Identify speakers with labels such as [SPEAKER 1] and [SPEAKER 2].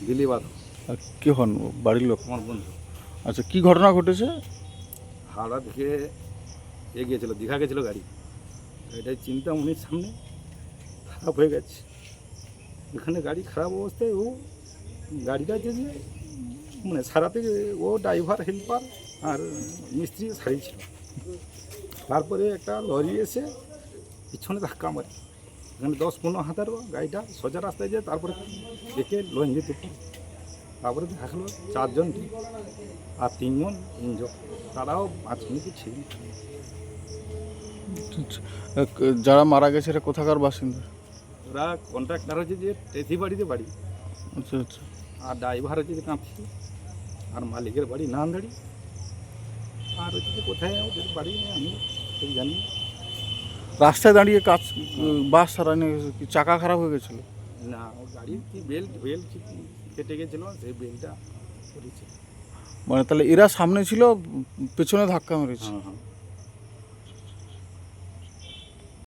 [SPEAKER 1] দিলীপ বাদল,
[SPEAKER 2] আর কে হন বাড়ির লোক?
[SPEAKER 1] আমার বন্ধু।
[SPEAKER 2] আচ্ছা, কি ঘটনা ঘটেছে?
[SPEAKER 1] হাওড়া থেকে গিয়েছিল, দীঘা গেছিলো গাড়ি। এটাই চিন্তামণির সামনে খারাপ হয়ে গেছে। এখানে গাড়ি খারাপ অবস্থায় ও গাড়িটা যে মানে সারাতে ও ড্রাইভার, হেল্পার আর মিস্ত্রি সারিয়েছিল। তারপরে একটা লরি এসে পিছনে ধাক্কা মারে। এখানে 10-15 হাতার গাড়িটা সোজা রাস্তায় যায়, তারপরে দেখে লঞ্চে দুপুর। তারপরে দেখা গেলো 4 জন আর 3 জন ইঞ্জর, তারাও 5 মিনিট ছিল।
[SPEAKER 2] যারা মারা গেছে এরা কোথাকার বাসিন্দা?
[SPEAKER 1] ওরা কন্ট্রাক্টার হচ্ছে যে টেথি বাড়িতে বাড়ি,
[SPEAKER 2] আচ্ছা আচ্ছা।
[SPEAKER 1] আর ড্রাইভার হচ্ছে যে কাঁথি, আর মালিকের বাড়ি নান্দাড়ি, আর হচ্ছে যে কোথায় ওদের বাড়ি আমি ঠিক জানি না।
[SPEAKER 2] রাস্তায় দাঁড়িয়ে কাজ বাস সারানো কি চাকা খারাপ হয়ে গেছিল?
[SPEAKER 1] না, ও গাড়ির কি বেল্ট কেটে গেছিলো, সেই বেল্টটা করেছে।
[SPEAKER 2] মানে তাহলে এরা সামনে ছিল, পেছনে ধাক্কা মেরেছে।
[SPEAKER 1] হ্যাঁ হ্যাঁ।